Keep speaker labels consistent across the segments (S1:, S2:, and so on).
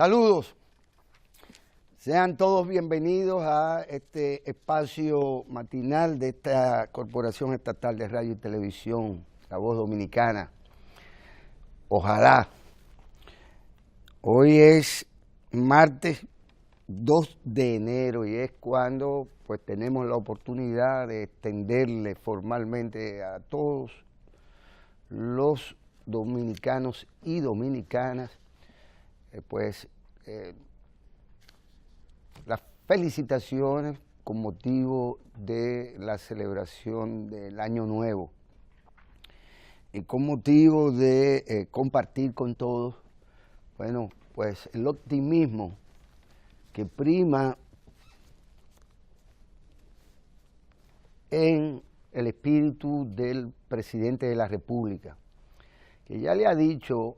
S1: Saludos, sean todos bienvenidos a este espacio matinal de esta Corporación Estatal de Radio y Televisión, La Voz Dominicana. Ojalá. Hoy es martes 2 de enero y es cuando pues tenemos la oportunidad de extenderle formalmente a todos los dominicanos y dominicanas las felicitaciones con motivo de la celebración del Año Nuevo y con motivo de compartir con todos, bueno, pues el optimismo que prima en el espíritu del presidente de la República, que ya le ha dicho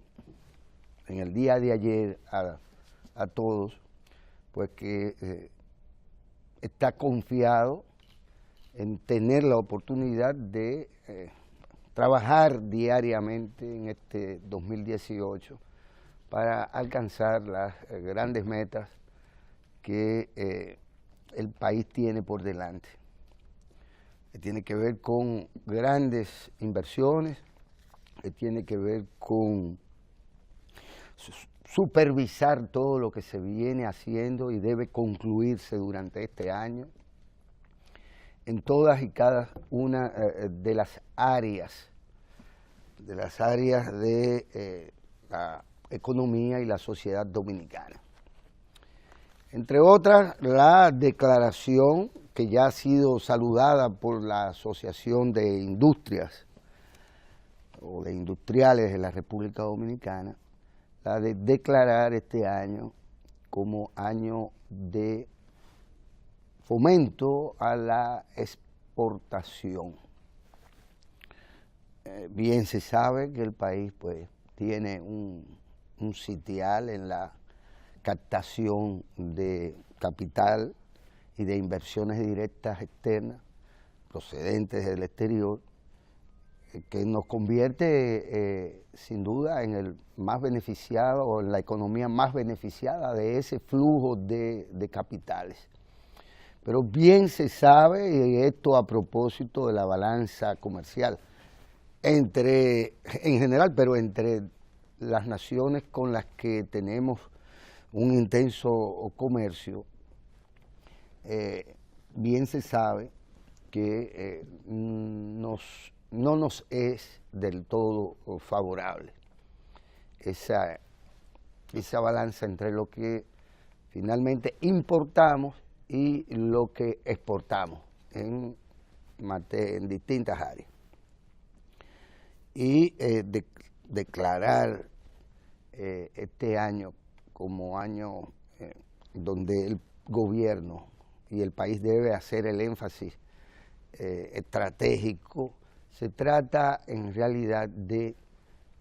S1: en el día de ayer a todos, pues que está confiado en tener la oportunidad de trabajar diariamente en este 2018 para alcanzar las grandes metas que el país tiene por delante. Que tiene que ver con grandes inversiones, que tiene que ver con supervisar todo lo que se viene haciendo y debe concluirse durante este año en todas y cada una de las áreas de la economía y la sociedad dominicana. Entre otras, la declaración que ya ha sido saludada por la Asociación de Industrias o de Industriales de la República Dominicana, la de declarar este año como año de fomento a la exportación. Bien se sabe que el país pues tiene un sitial en la captación de capital y de inversiones directas externas procedentes del exterior, que nos convierte sin duda en el más beneficiado o en la economía más beneficiada de ese flujo de capitales. Pero bien se sabe, y esto a propósito de la balanza comercial, en general, pero entre las naciones con las que tenemos un intenso comercio, bien se sabe que no nos es del todo favorable esa balanza entre lo que finalmente importamos y lo que exportamos en distintas áreas. Y declarar este año como año donde el gobierno y el país debe hacer el énfasis estratégico. Se trata en realidad de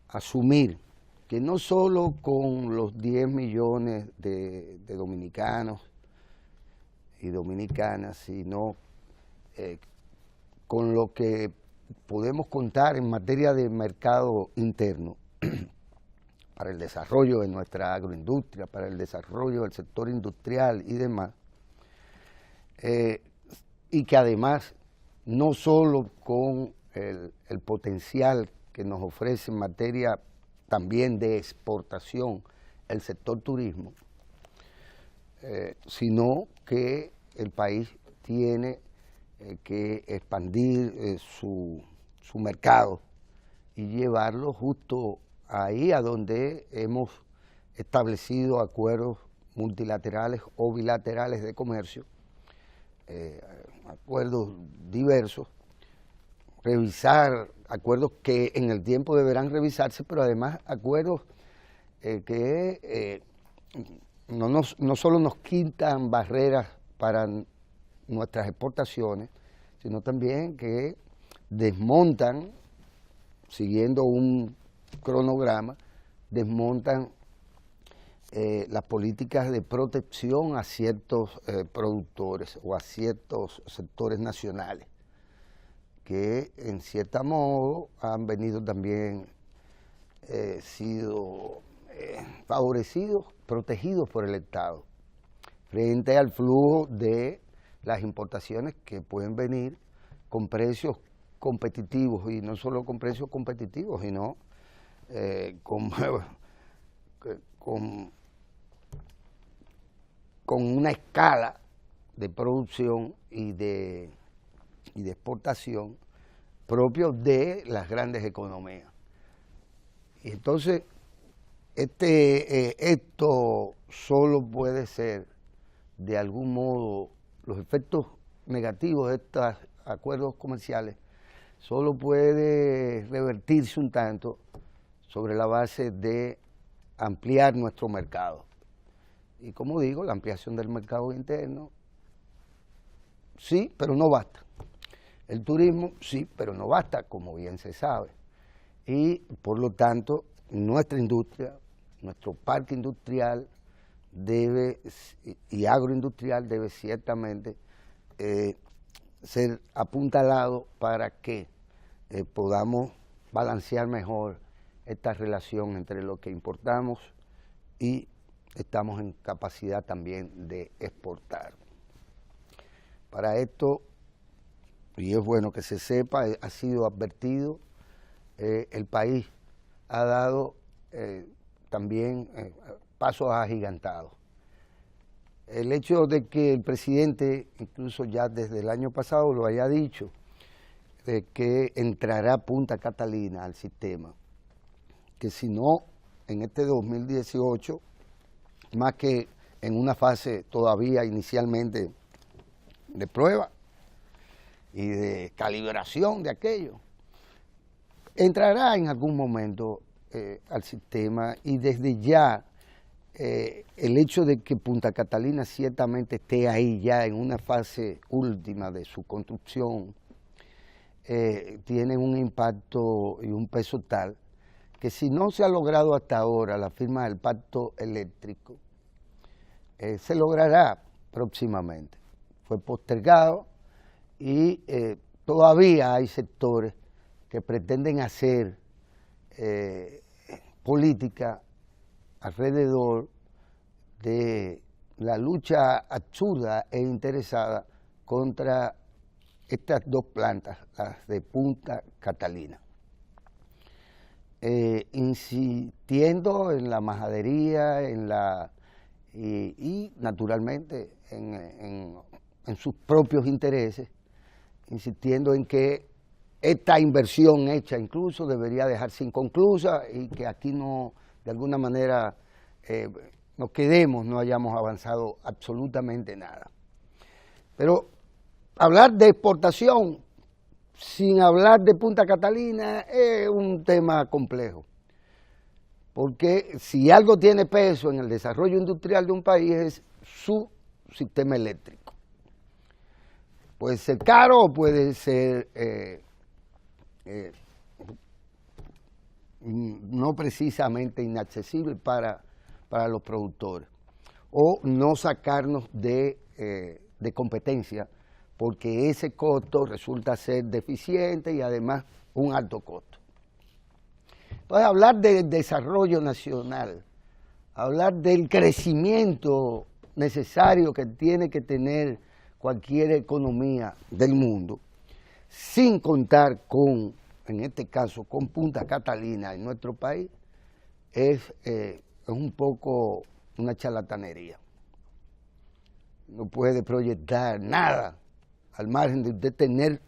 S1: asumir que no solo con los 10 millones de dominicanos y dominicanas, sino con lo que podemos contar en materia de mercado interno para el desarrollo de nuestra agroindustria, para el desarrollo del sector industrial y demás, y que además no solo con el potencial que nos ofrece en materia también de exportación el sector turismo, sino que el país tiene que expandir su mercado y llevarlo justo ahí a donde hemos establecido acuerdos multilaterales o bilaterales de comercio, acuerdos diversos, revisar acuerdos que en el tiempo deberán revisarse, pero además acuerdos que no solo nos quitan barreras para nuestras exportaciones, sino también que desmontan, siguiendo un cronograma, desmontan las políticas de protección a ciertos productores o a ciertos sectores nacionales que en cierto modo han venido también sido favorecidos, protegidos por el Estado, frente al flujo de las importaciones que pueden venir con precios competitivos, y no solo con precios competitivos, sino con una escala de producción y de exportación propio de las grandes economías. Y entonces, esto solo puede ser, de algún modo, los efectos negativos de estos acuerdos comerciales, solo puede revertirse un tanto sobre la base de ampliar nuestro mercado. Y como digo, la ampliación del mercado interno, sí, pero no basta. El turismo, sí, pero no basta, como bien se sabe. Y, por lo tanto, nuestra industria, nuestro parque industrial y agroindustrial debe ciertamente ser apuntalado para que podamos balancear mejor esta relación entre lo que importamos y estamos en capacidad también de exportar. Para esto, y es bueno que se sepa, ha sido advertido, el país ha dado también pasos agigantados. El hecho de que el presidente, incluso ya desde el año pasado lo haya dicho, de que entrará Punta Catalina al sistema, que si no, en este 2018, más que en una fase todavía inicialmente de prueba y de calibración de aquello, entrará en algún momento al sistema, y desde ya el hecho de que Punta Catalina ciertamente esté ahí ya en una fase última de su construcción tiene un impacto y un peso tal que, si no se ha logrado hasta ahora la firma del pacto eléctrico, se logrará próximamente. Fue postergado y todavía hay sectores que pretenden hacer política alrededor de la lucha absurda e interesada contra estas dos plantas, las de Punta Catalina, insistiendo en la majadería, y naturalmente en sus propios intereses, insistiendo en que esta inversión hecha incluso debería dejarse inconclusa y que aquí no, de alguna manera, nos quedemos, no hayamos avanzado absolutamente nada. Pero hablar de exportación sin hablar de Punta Catalina es un tema complejo, porque si algo tiene peso en el desarrollo industrial de un país es su sistema eléctrico. Puede ser caro o puede ser no precisamente inaccesible para los productores, o no sacarnos de competencia, porque ese costo resulta ser deficiente y además un alto costo. Entonces, hablar de desarrollo nacional, hablar del crecimiento necesario que tiene que tener cualquier economía del mundo, sin contar con, en este caso, con Punta Catalina en nuestro país, es un poco una charlatanería. No puede proyectar nada al margen de usted tener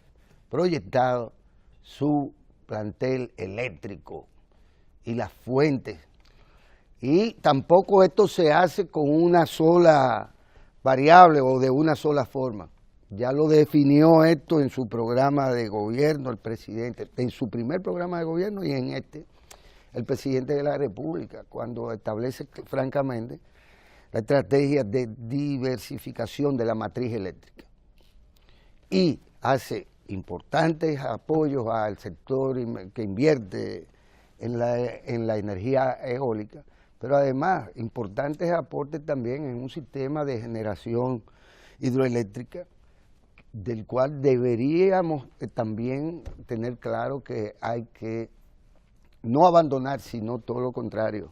S1: proyectado su plantel eléctrico y las fuentes. Y tampoco esto se hace con una sola variable o de una sola forma. Ya lo definió esto en su programa de gobierno el presidente, en su primer programa de gobierno, y en este, el presidente de la República, cuando establece francamente la estrategia de diversificación de la matriz eléctrica. Y hace importantes apoyos al sector que invierte en la energía eólica, pero además importantes aportes también en un sistema de generación hidroeléctrica, del cual deberíamos también tener claro que hay que no abandonar, sino todo lo contrario,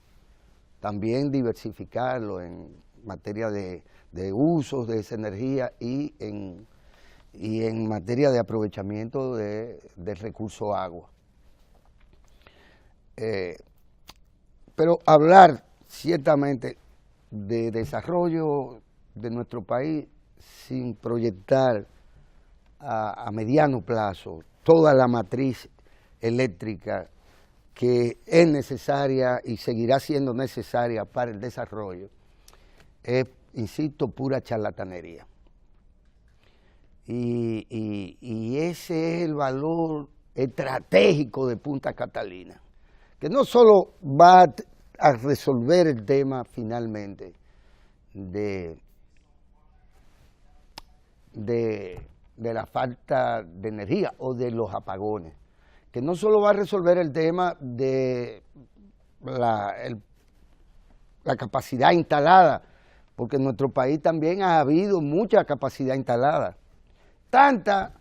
S1: también diversificarlo en materia de usos de esa energía y en materia de aprovechamiento del recurso agua. Pero hablar ciertamente de desarrollo de nuestro país sin proyectar a mediano plazo toda la matriz eléctrica que es necesaria y seguirá siendo necesaria para el desarrollo, es, insisto, pura charlatanería. Y ese es el valor estratégico de Punta Catalina, que no solo va a resolver el tema finalmente de la falta de energía o de los apagones, que no solo va a resolver el tema de la capacidad instalada, porque en nuestro país también ha habido mucha capacidad instalada, tanta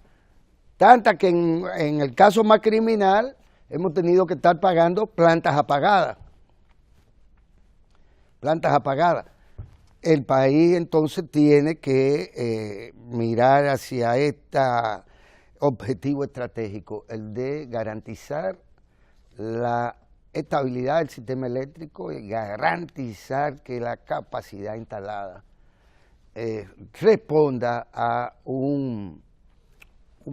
S1: que en el caso más criminal hemos tenido que estar pagando plantas apagadas. El país entonces tiene que mirar hacia este objetivo estratégico, el de garantizar la estabilidad del sistema eléctrico y garantizar que la capacidad instalada responda a un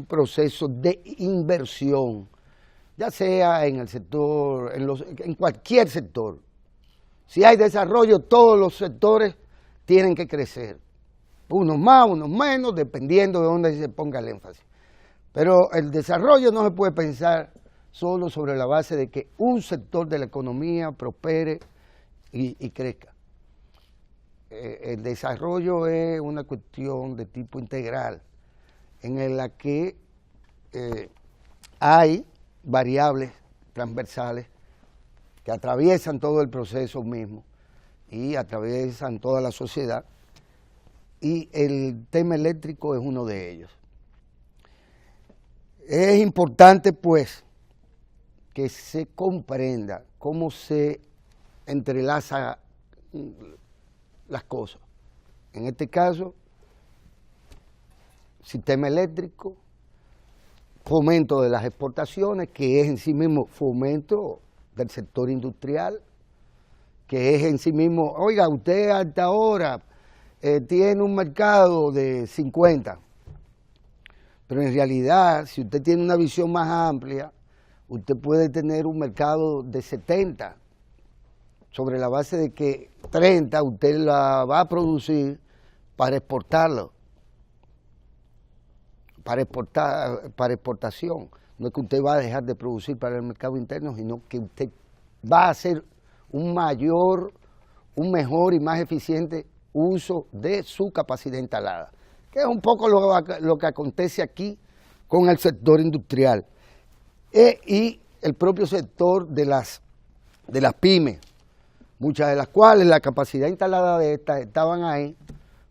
S1: proceso de inversión, ya sea en el sector, en cualquier sector. Si hay desarrollo, todos los sectores tienen que crecer, unos más, unos menos, dependiendo de dónde se ponga el énfasis. Pero el desarrollo no se puede pensar solo sobre la base de que un sector de la economía prospere y crezca. El desarrollo es una cuestión de tipo integral, en la que hay variables transversales que atraviesan todo el proceso mismo y atraviesan toda la sociedad, y el tema eléctrico es uno de ellos. Es importante, pues, que se comprenda cómo se entrelazan las cosas. En este caso, sistema eléctrico, fomento de las exportaciones, que es en sí mismo fomento del sector industrial, que es en sí mismo, oiga, usted hasta ahora tiene un mercado de 50, pero en realidad, si usted tiene una visión más amplia, usted puede tener un mercado de 70, sobre la base de que 30 usted la va a producir para exportarlo, para exportación. No es que usted va a dejar de producir para el mercado interno, sino que usted va a hacer un mejor y más eficiente uso de su capacidad instalada, que es un poco lo que acontece aquí con el sector industrial y el propio sector de las pymes, muchas de las cuales la capacidad instalada de estas estaban ahí,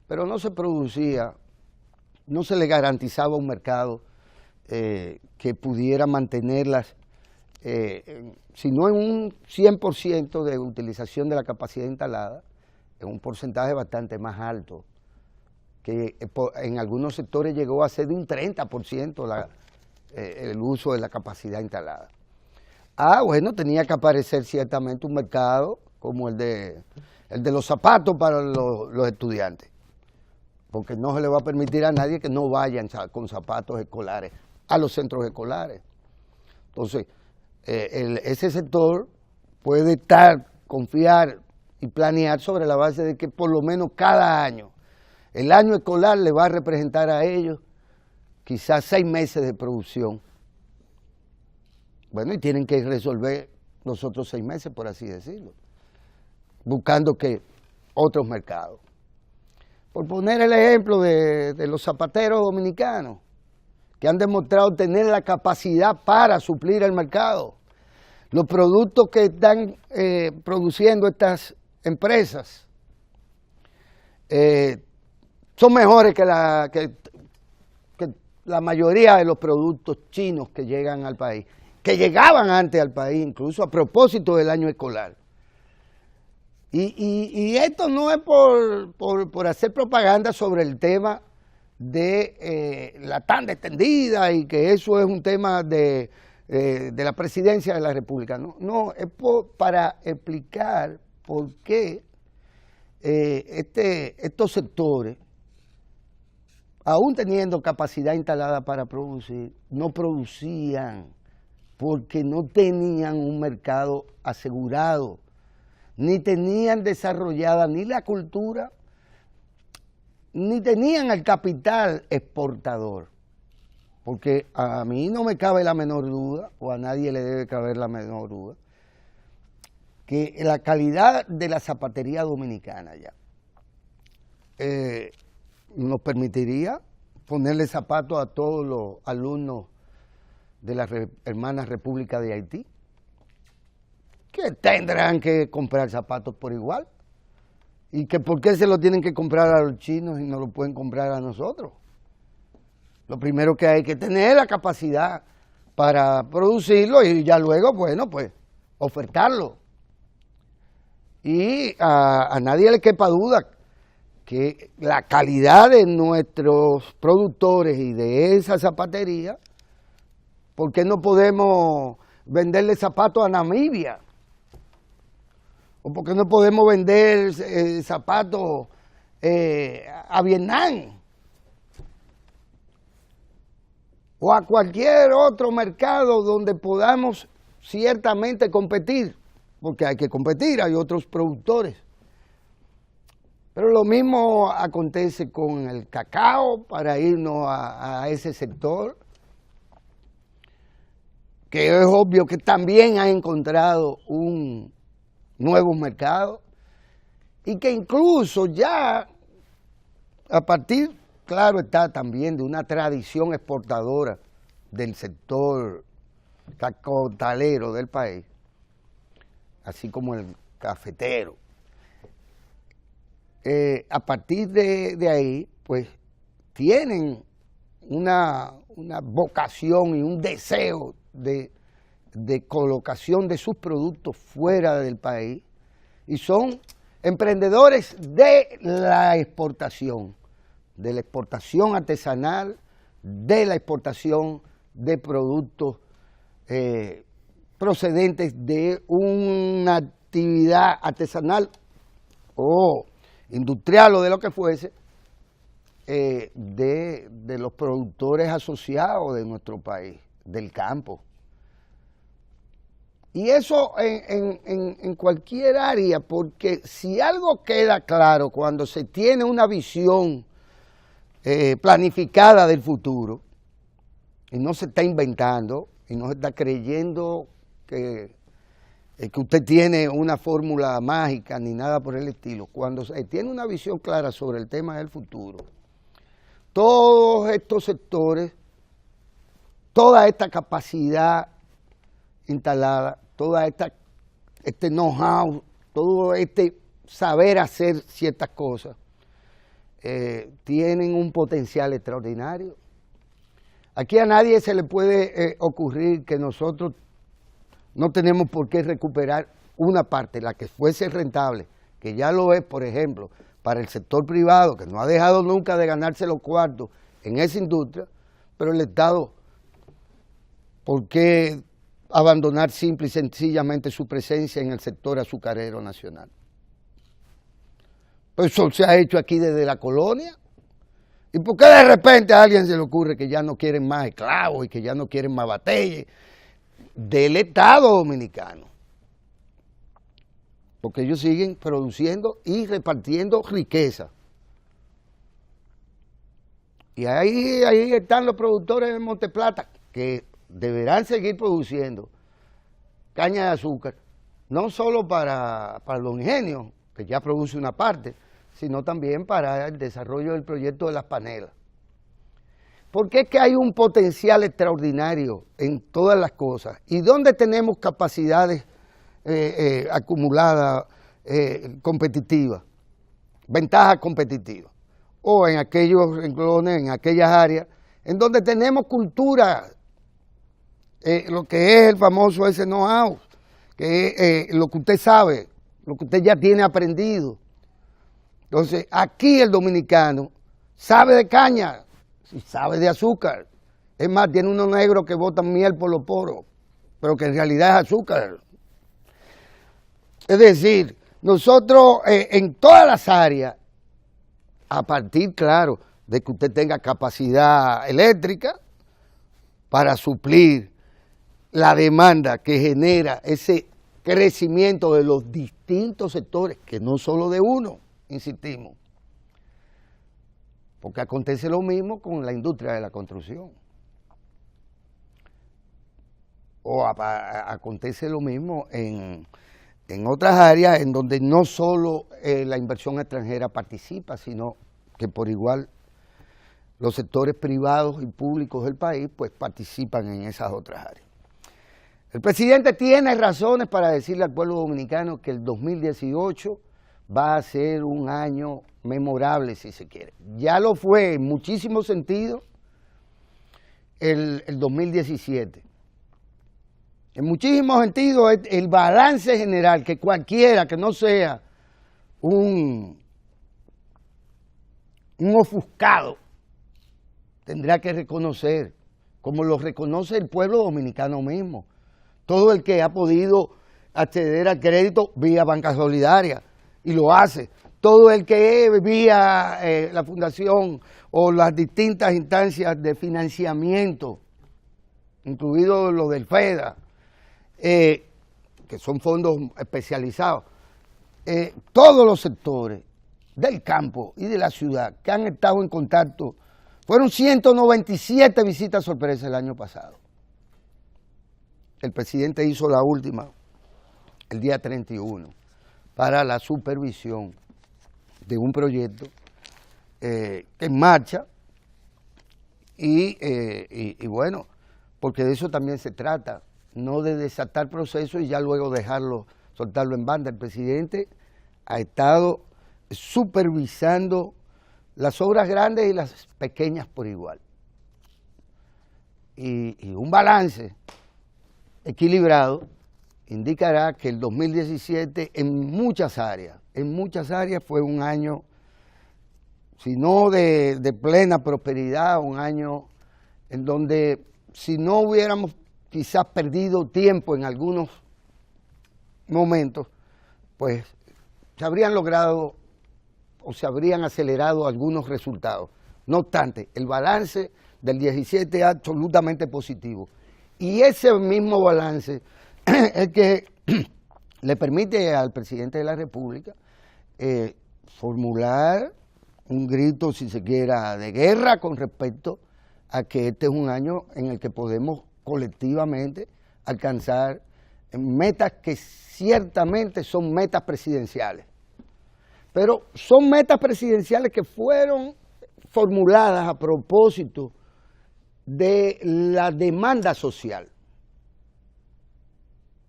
S1: pero no se producía, no se le garantizaba un mercado que pudiera mantenerlas, sino en un 100% de utilización de la capacidad instalada, en un porcentaje bastante más alto, que en algunos sectores llegó a ser de un 30% el uso de la capacidad instalada. Bueno, tenía que aparecer ciertamente un mercado como el de los zapatos para los estudiantes, porque no se le va a permitir a nadie que no vayan con zapatos escolares a los centros escolares. Entonces, ese sector puede confiar y planear sobre la base de que por lo menos cada año, el año escolar le va a representar a ellos quizás 6 meses de producción. Bueno, y tienen que resolver los otros 6 meses, por así decirlo, buscando otros mercados. Por poner el ejemplo de los zapateros dominicanos, que han demostrado tener la capacidad para suplir el mercado. Los productos que están produciendo estas empresas son mejores que la mayoría de los productos chinos que llegan al país, que llegaban antes al país, incluso a propósito del año escolar. Y esto no es por hacer propaganda sobre el tema de la tanda extendida y que eso es un tema de la presidencia de la República. No, es para explicar por qué estos sectores, aún teniendo capacidad instalada para producir, no producían porque no tenían un mercado asegurado, ni tenían desarrollada ni la cultura, ni tenían el capital exportador. Porque a mí no me cabe la menor duda, o a nadie le debe caber la menor duda, que la calidad de la zapatería dominicana ya nos permitiría ponerle zapatos a todos los alumnos de las hermanas República de Haití, que tendrán que comprar zapatos por igual, y que por qué se lo tienen que comprar a los chinos y no lo pueden comprar a nosotros. Lo primero que hay que tener es la capacidad para producirlo y ya luego, bueno, pues ofertarlo. Y a nadie le quepa duda que la calidad de nuestros productores y de esa zapatería, ¿por qué no podemos venderle zapatos a Namibia? ¿O por qué no podemos vender zapatos a Vietnam? O a cualquier otro mercado donde podamos ciertamente competir, porque hay que competir, hay otros productores. Pero lo mismo acontece con el cacao, para irnos a ese sector, que es obvio que también ha encontrado un nuevo mercado y que incluso ya a partir, claro está, también de una tradición exportadora del sector cacaotalero del país, así como el cafetero. A partir de ahí, pues, tienen una vocación y un deseo de colocación de sus productos fuera del país y son emprendedores de la exportación artesanal, de la exportación de productos procedentes de una actividad artesanal o industrial o de lo que fuese, de los productores asociados de nuestro país, del campo. Y eso en cualquier área, porque si algo queda claro cuando se tiene una visión planificada del futuro, y no se está inventando, y no se está creyendo que usted tiene una fórmula mágica ni nada por el estilo, cuando se tiene una visión clara sobre el tema del futuro, todos estos sectores, toda esta capacidad instalada, toda este know-how, todo este saber hacer ciertas cosas, tienen un potencial extraordinario. Aquí a nadie se le puede ocurrir que nosotros no tenemos por qué recuperar una parte, la que fuese rentable, que ya lo es, por ejemplo, para el sector privado, que no ha dejado nunca de ganarse los cuartos en esa industria, pero el Estado, ¿por qué abandonar simple y sencillamente su presencia en el sector azucarero nacional? Pues eso se ha hecho aquí desde la colonia. ¿Y por qué de repente a alguien se le ocurre que ya no quieren más esclavos y que ya no quieren más batallas del Estado dominicano? Porque ellos siguen produciendo y repartiendo riqueza. Y ahí están los productores de Monteplata, que deberán seguir produciendo caña de azúcar, no solo para los ingenios, que ya produce una parte, sino también para el desarrollo del proyecto de las panelas. Porque es que hay un potencial extraordinario en todas las cosas. ¿Y dónde tenemos capacidades acumuladas competitivas? Ventajas competitivas. O en aquellos renglones, en aquellas áreas, en donde tenemos cultura, lo que es el famoso ese know-how, que es lo que usted sabe, lo que usted ya tiene aprendido. Entonces, aquí el dominicano sabe de caña, sabe de azúcar. Es más, tiene unos negros que botan miel por los poros, pero que en realidad es azúcar. Es decir, nosotros en todas las áreas, a partir, claro, de que usted tenga capacidad eléctrica para suplir la demanda que genera ese crecimiento de los distintos sectores, que no solo de uno, insistimos. Porque acontece lo mismo con la industria de la construcción. O acontece lo mismo en otras áreas en donde no solo la inversión extranjera participa, sino que por igual los sectores privados y públicos del país pues participan en esas otras áreas. El presidente tiene razones para decirle al pueblo dominicano que el 2018 va a ser un año memorable, si se quiere. Ya lo fue en muchísimos sentidos el 2017. En muchísimos sentidos, el balance general, que cualquiera que no sea un ofuscado, tendrá que reconocer, como lo reconoce el pueblo dominicano mismo. Todo el que ha podido acceder al crédito vía banca solidaria, y lo hace. Todo el que vía la fundación o las distintas instancias de financiamiento, incluido lo del FEDA, que son fondos especializados, todos los sectores del campo y de la ciudad que han estado en contacto, fueron 197 visitas sorpresa el año pasado. El presidente hizo la última el día 31 para la supervisión de un proyecto en marcha y bueno, porque de eso también se trata, no de desatar procesos y ya luego soltarlo en banda. El presidente ha estado supervisando las obras grandes y las pequeñas por igual. Y un balance equilibrado indicará que el 2017 en muchas áreas fue un año, si no de plena prosperidad, un año en donde si no hubiéramos quizás perdido tiempo en algunos momentos, pues se habrían logrado o se habrían acelerado algunos resultados. No obstante, el balance del 17 es absolutamente positivo. Y ese mismo balance es que le permite al presidente de la República formular un grito, si se quiera, de guerra con respecto a que este es un año en el que podemos colectivamente alcanzar metas que ciertamente son metas presidenciales. Pero son metas presidenciales que fueron formuladas a propósito de la demanda social.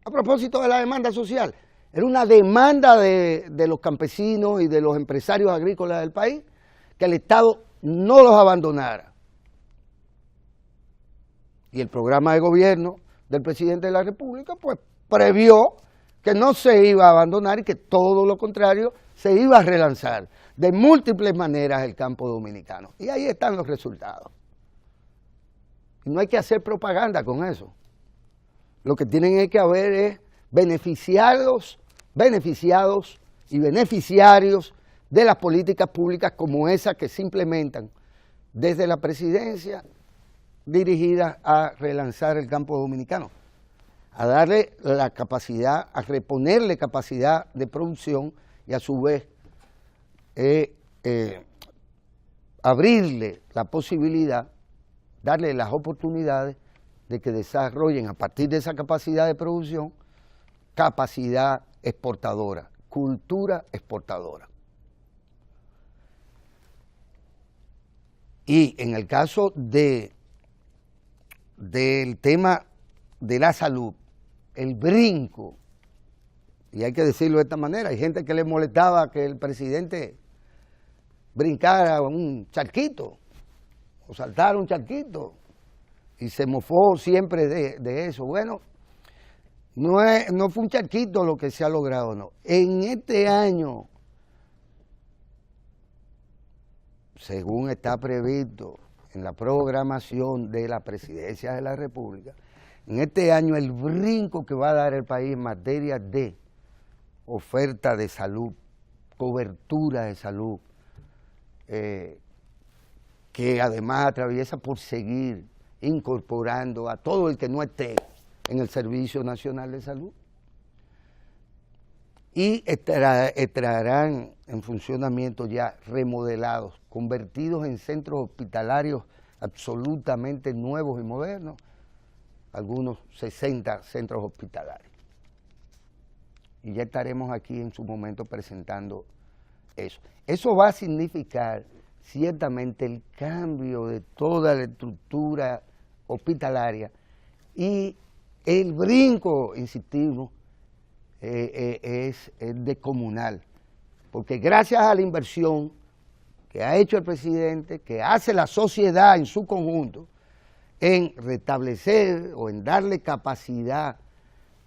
S1: A propósito de la demanda social, era una demanda de los campesinos y de los empresarios agrícolas del país que el Estado no los abandonara. Y el programa de gobierno del presidente de la República pues previó que no se iba a abandonar y que todo lo contrario se iba a relanzar de múltiples maneras el campo dominicano. Y ahí están los resultados. Y no hay que hacer propaganda con eso. Lo que tienen que haber es beneficiados y beneficiarios de las políticas públicas como esas que se implementan desde la presidencia dirigidas a relanzar el campo dominicano, a darle la capacidad, a reponerle capacidad de producción y a su vez abrirle la posibilidad, darle las oportunidades de que desarrollen a partir de esa capacidad de producción, capacidad exportadora, cultura exportadora. Y en el caso del tema de la salud, el brinco, y hay que decirlo de esta manera, hay gente que le molestaba que el presidente brincara un charquito o saltara un charquito y se mofó siempre de eso. Bueno, no fue un charquito lo que se ha logrado, no. En este año, según está previsto en la programación de la Presidencia de la República, en este año el brinco que va a dar el país en materia de oferta de salud, cobertura de salud, que además atraviesa por seguir incorporando a todo el que no esté en el Servicio Nacional de Salud, y estarán en funcionamiento ya remodelados, convertidos en centros hospitalarios absolutamente nuevos y modernos, algunos 60 centros hospitalarios. Y ya estaremos aquí en su momento presentando eso. Eso va a significar ciertamente el cambio de toda la estructura hospitalaria y el brinco, insistimos, es descomunal, porque gracias a la inversión que ha hecho el presidente, que hace la sociedad en su conjunto, en restablecer o en darle capacidad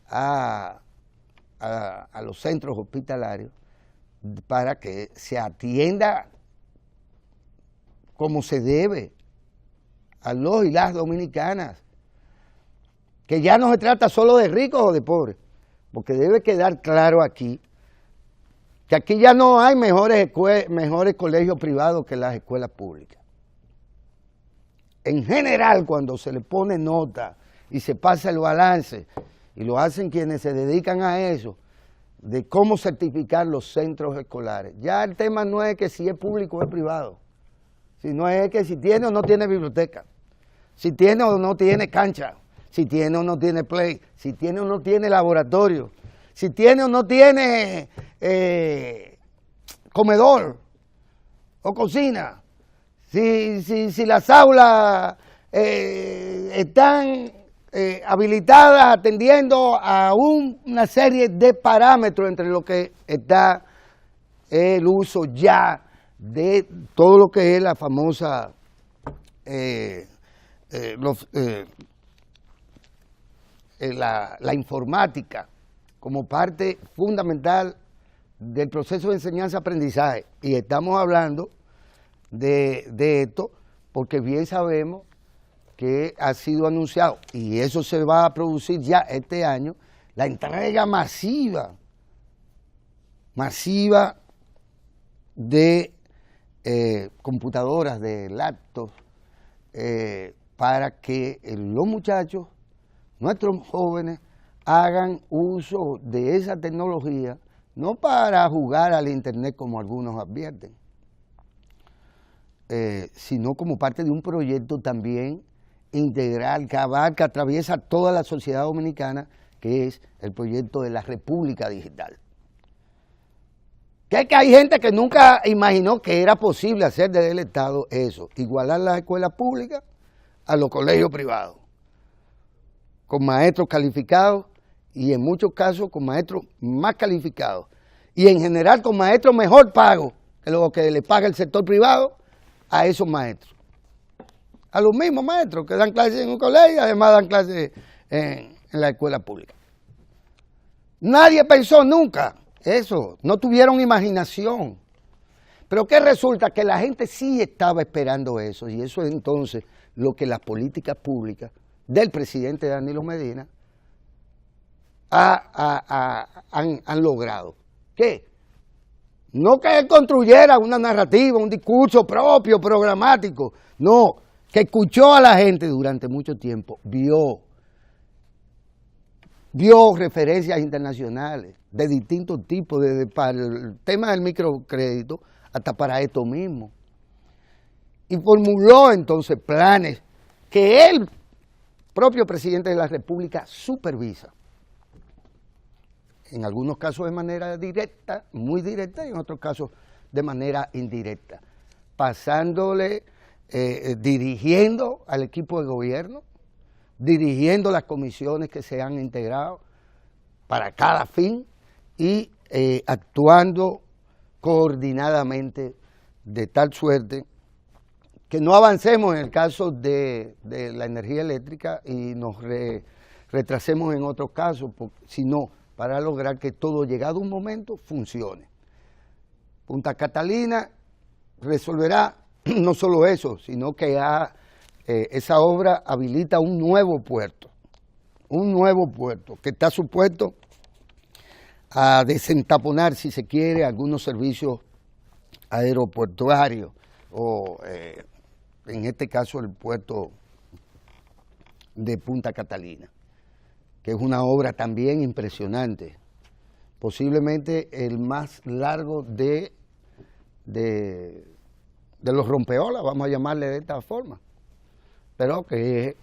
S1: a los centros hospitalarios para que se atienda como se debe a los y las dominicanas, que ya no se trata solo de ricos o de pobres, porque debe quedar claro aquí que aquí ya no hay mejores colegios privados que las escuelas públicas. En general, cuando se le pone nota y se pasa el balance, y lo hacen quienes se dedican a eso, de cómo certificar los centros escolares, ya el tema no es que si es público o es privado, sino es que si tiene o no tiene biblioteca, si tiene o no tiene cancha, si tiene o no tiene play, si tiene o no tiene laboratorio, si tiene o no tiene comedor o cocina, si las aulas están habilitadas atendiendo a una serie de parámetros entre lo que está el uso ya de todo lo que es la famosa la informática como parte fundamental del proceso de enseñanza-aprendizaje. Y estamos hablando de esto porque bien sabemos que ha sido anunciado, y eso se va a producir ya este año, la entrega masiva de computadoras, de laptops, para que los muchachos, nuestros jóvenes, hagan uso de esa tecnología, no para jugar al internet como algunos advierten, sino como parte de un proyecto también integral que abarca, atraviesa toda la sociedad dominicana, que es el proyecto de la República Digital. Que hay gente que nunca imaginó que era posible hacer desde el Estado eso, igualar las escuelas públicas a los colegios privados, con maestros calificados y en muchos casos con maestros más calificados, y en general con maestros mejor pagos que lo que le paga el sector privado a esos maestros. A los mismos maestros que dan clases en un colegio y además dan clases en la escuela pública. Nadie pensó nunca eso, no tuvieron imaginación. Pero ¿qué resulta? Que la gente sí estaba esperando eso, y eso es entonces lo que las políticas públicas del presidente Danilo Medina han logrado. ¿Qué? No que él construyera una narrativa, un discurso propio, programático, no, que escuchó a la gente durante mucho tiempo, vio referencias internacionales de distintos tipos, desde para el tema del microcrédito hasta para esto mismo. Y formuló entonces planes que el propio presidente de la República supervisa. En algunos casos de manera directa, muy directa, y en otros casos de manera indirecta, pasándole, dirigiendo al equipo de gobierno, dirigiendo las comisiones que se han integrado para cada fin y actuando coordinadamente de tal suerte que no avancemos en el caso de la energía eléctrica y nos retrasemos en otros casos, sino para lograr que todo, llegado un momento, funcione. Punta Catalina resolverá no solo eso, sino que esa obra habilita un nuevo puerto que está supuesto a desentaponar, si se quiere, algunos servicios aeroportuarios o en este caso el puerto de Punta Catalina, que es una obra también impresionante, posiblemente el más largo de los rompeolas, vamos a llamarle de esta forma, pero que es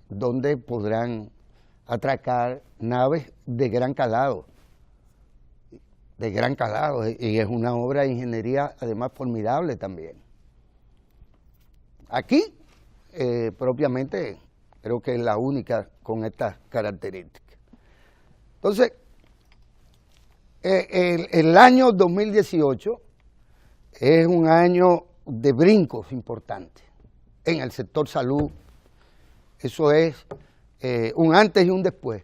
S1: donde podrán atracar naves de gran calado, y es una obra de ingeniería además formidable también. Aquí, propiamente, creo que es la única con estas características. Entonces, el año 2018 es un año de brincos importantes en el sector salud. Eso es un antes y un después.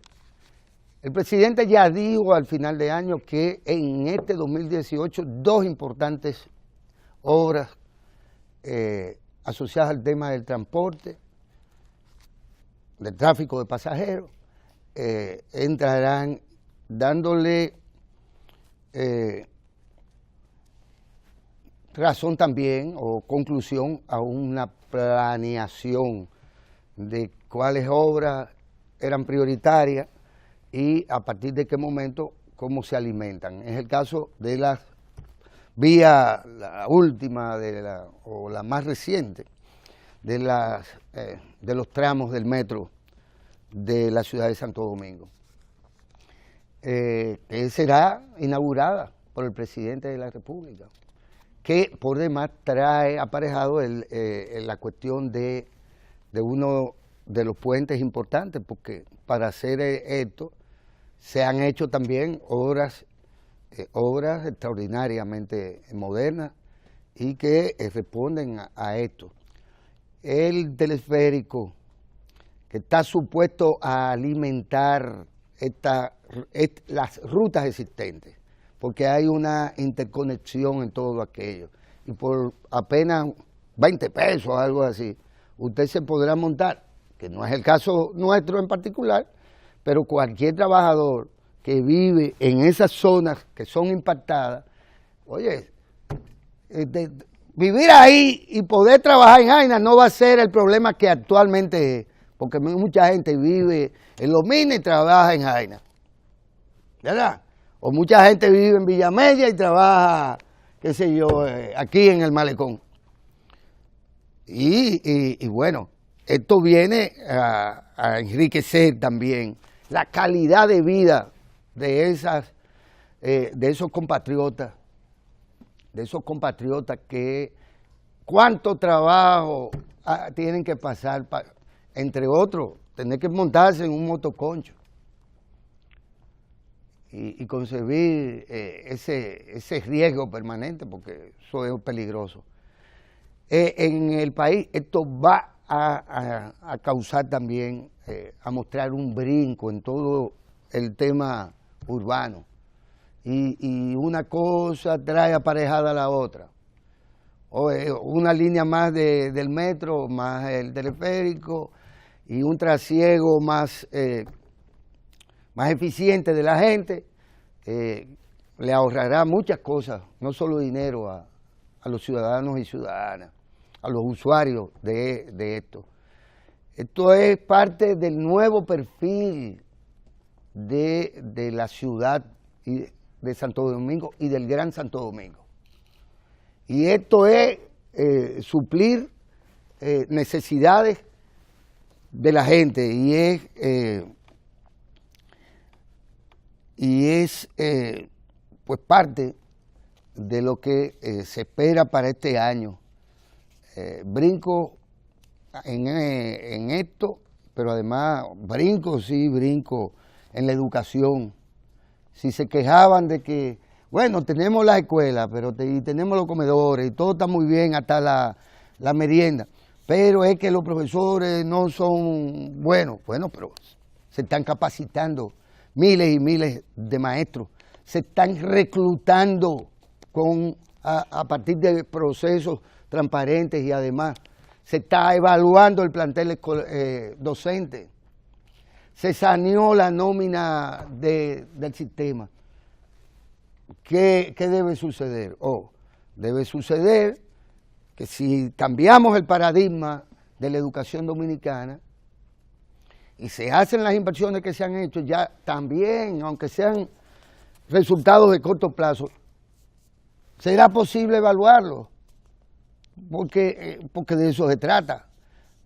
S1: El presidente ya dijo al final de año que en este 2018 dos importantes obras asociadas al tema del transporte, del tráfico de pasajeros, entrarán dándole razón también o conclusión a una planeación de cuáles obras eran prioritarias y a partir de qué momento, cómo se alimentan. Es el caso de las vías, la última o la más reciente, de los tramos del metro de la ciudad de Santo Domingo. Será inaugurada por el presidente de la República, que por demás trae aparejado la cuestión de uno de los puentes importantes, porque para hacer esto se han hecho también obras extraordinariamente modernas y que responden a esto. El teleférico que está supuesto a alimentar las rutas existentes, porque hay una interconexión en todo aquello, y por apenas 20 pesos o algo así, usted se podrá montar, que no es el caso nuestro en particular, pero cualquier trabajador que vive en esas zonas que son impactadas, oye, vivir ahí y poder trabajar en Jaina no va a ser el problema que actualmente es, porque mucha gente vive en Los Minas y trabaja en Jaina, ¿verdad? O mucha gente vive en Villamella y trabaja, qué sé yo, aquí en el Malecón. Y bueno, esto viene a enriquecer también la calidad de vida de esos compatriotas, que cuánto trabajo tienen que pasar, entre otros, tener que montarse en un motoconcho y concebir ese riesgo permanente, porque eso es peligroso. En el país esto va a causar también, a mostrar un brinco en todo el tema urbano, y una cosa trae aparejada a la otra, o una línea más del metro, más el teleférico, y un trasiego más eficiente de la gente, le ahorrará muchas cosas, no solo dinero a los ciudadanos y ciudadanas, a los usuarios de esto. Esto es parte del nuevo perfil de la ciudad de Santo Domingo y del Gran Santo Domingo. Y esto es suplir necesidades de la gente, y es pues parte de lo que se espera para este año. Brinco en esto, pero además brinco en la educación. Si se quejaban de que, bueno, tenemos la escuela, pero y tenemos los comedores, y todo está muy bien hasta la merienda, pero es que los profesores no son buenos. Bueno, pero se están capacitando miles y miles de maestros, se están reclutando a partir de procesos transparentes y además se está evaluando el plantel docente, se saneó la nómina del sistema. ¿Qué debe suceder? Debe suceder que si cambiamos el paradigma de la educación dominicana y se hacen las inversiones que se han hecho, ya también, aunque sean resultados de corto plazo, será posible evaluarlo, porque de eso se trata.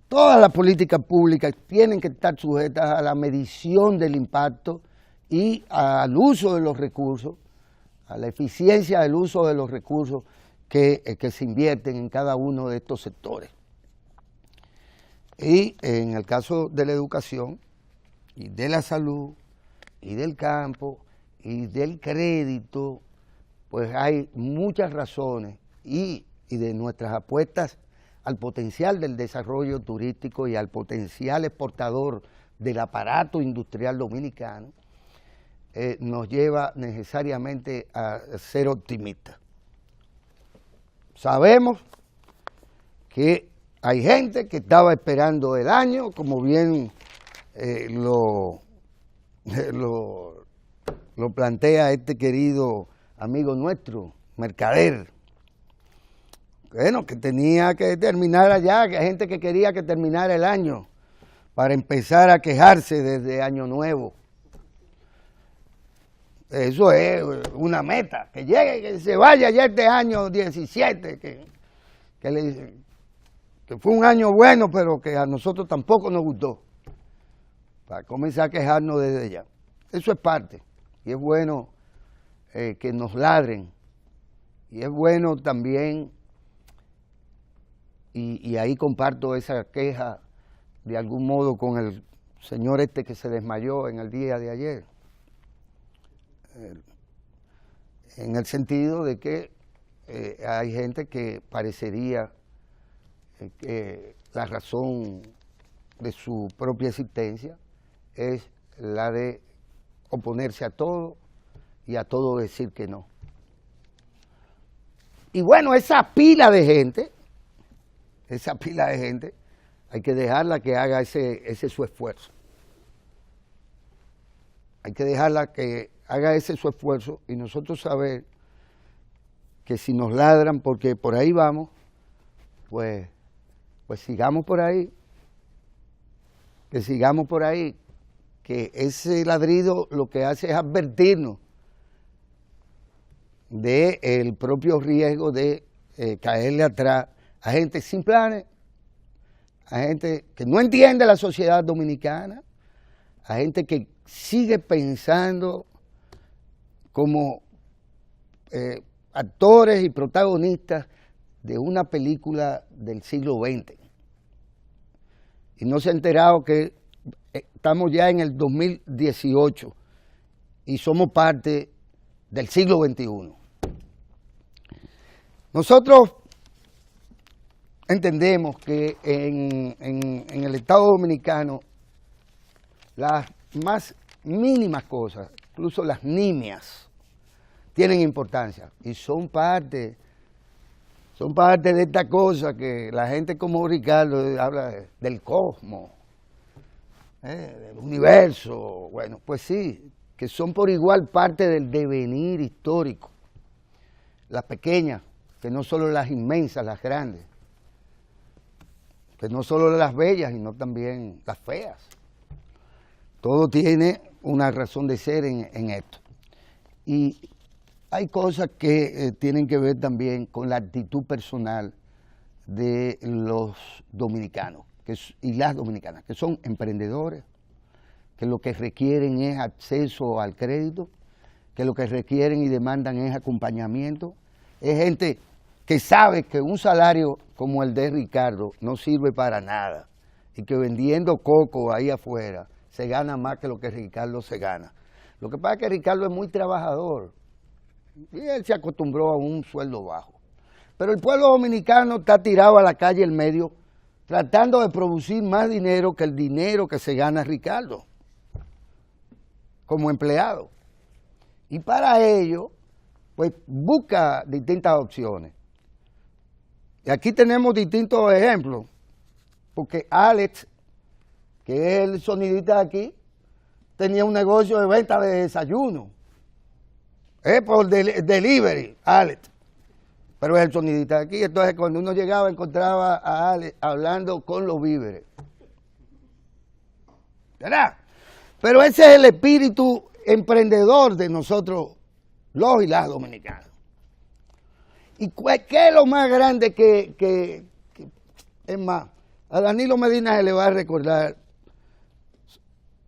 S1: Todas las políticas públicas tienen que estar sujetas a la medición del impacto y al uso de los recursos, a la eficiencia del uso de los recursos que se invierten en cada uno de estos sectores. Y en el caso de la educación, y de la salud, y del campo, y del crédito, pues hay muchas razones y de nuestras apuestas al potencial del desarrollo turístico y al potencial exportador del aparato industrial dominicano, nos lleva necesariamente a ser optimistas. Sabemos que hay gente que estaba esperando el año, como bien lo plantea este querido amigo nuestro, Mercader. Bueno, que tenía que terminar allá, que hay gente que quería que terminara el año para empezar a quejarse desde Año Nuevo. Eso es una meta, que llegue, que se vaya ya este año 17, que fue un año bueno, pero que a nosotros tampoco nos gustó, para comenzar a quejarnos desde ya. Eso es parte, y es bueno que nos ladren, y es bueno también, y ahí comparto esa queja de algún modo con el señor que se desmayó en el día de ayer, en el sentido de que hay gente que parecería que la razón de su propia existencia es la de oponerse a todo y a todo decir que no. Y bueno, esa pila de gente, hay que dejarla que haga ese su esfuerzo. Hay que dejarla que haga ese su esfuerzo y nosotros saber que si nos ladran porque por ahí vamos, pues sigamos por ahí, que ese ladrido lo que hace es advertirnos del propio riesgo de caerle atrás a gente sin planes, a gente que no entiende la sociedad dominicana, a gente que sigue pensando como actores y protagonistas de una película del siglo XX. Y no se ha enterado que estamos ya en el 2018 y somos parte del siglo XXI. Nosotros entendemos que en el Estado Dominicano las más mínimas cosas, incluso las nimias, tienen importancia y son parte de esta cosa que la gente como Ricardo habla del cosmos, del universo. Bueno, pues sí, que son por igual parte del devenir histórico. Las pequeñas, que no solo las inmensas, las grandes, que no solo las bellas, sino también las feas. Todo tiene una razón de ser en esto. Y hay cosas que tienen que ver también con la actitud personal de los dominicanos y las dominicanas, que son emprendedores, que lo que requieren es acceso al crédito, que lo que requieren y demandan es acompañamiento. Es gente que sabe que un salario como el de Ricardo no sirve para nada y que vendiendo coco ahí afuera se gana más que lo que Ricardo se gana. Lo que pasa es que Ricardo es muy trabajador y él se acostumbró a un sueldo bajo. Pero el pueblo dominicano está tirado a la calle en medio tratando de producir más dinero que el dinero que se gana Ricardo como empleado. Y para ello, pues busca distintas opciones. Y aquí tenemos distintos ejemplos, porque Alex, que es el sonidista de aquí, tenía un negocio de venta de desayuno. Por delivery, Alex. Pero es el sonidista de aquí. Entonces, cuando uno llegaba, encontraba a Alex hablando con los víveres. ¿Verdad? Pero ese es el espíritu emprendedor de nosotros, los y las dominicanos. ¿Y qué es lo más grande que es más? A Danilo Medina se le va a recordar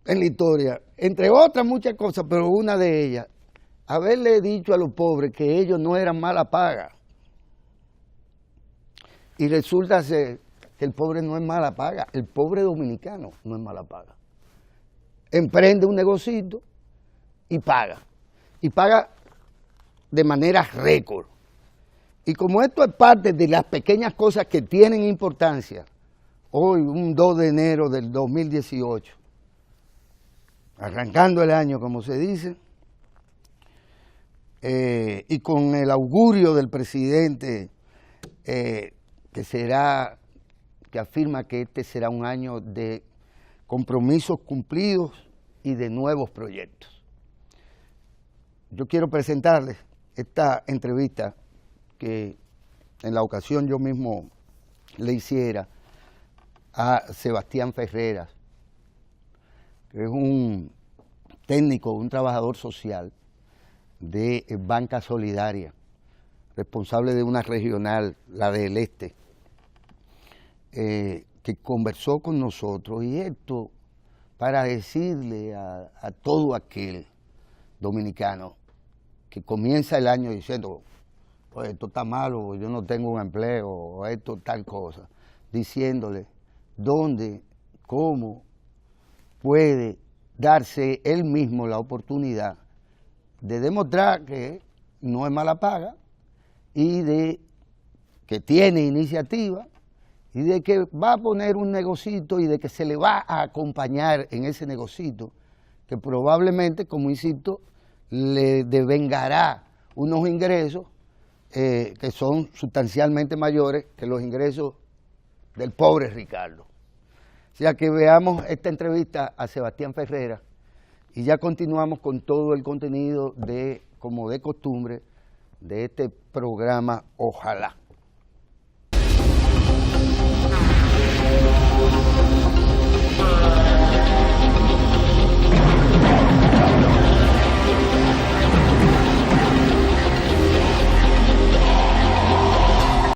S1: en la historia, entre otras muchas cosas, pero una de ellas, haberle dicho a los pobres que ellos no eran mala paga. Y resulta ser que el pobre no es mala paga, el pobre dominicano no es mala paga. Emprende un negocito y paga de manera récord. Y como esto es parte de las pequeñas cosas que tienen importancia, hoy, un 2 de enero del 2018, arrancando el año, como se dice, y con el augurio del presidente que afirma que este será un año de compromisos cumplidos y de nuevos proyectos. Yo quiero presentarles esta entrevista que en la ocasión yo mismo le hiciera a Sebastián Ferreras, que es un técnico, un trabajador social de Banca Solidaria, responsable de una regional, la del Este, que conversó con nosotros, y esto para decirle a todo aquel dominicano que comienza el año diciendo, pues esto está malo, yo no tengo un empleo, o esto tal cosa, diciéndole dónde, cómo puede darse él mismo la oportunidad de demostrar que no es mala paga y de que tiene iniciativa y de que va a poner un negocito y de que se le va a acompañar en ese negocito, que probablemente, como insisto, le devengará unos ingresos que son sustancialmente mayores que los ingresos del pobre Ricardo. O sea que veamos esta entrevista a Sebastián Ferreras y ya continuamos con todo el contenido como de costumbre, de este programa Ojalá.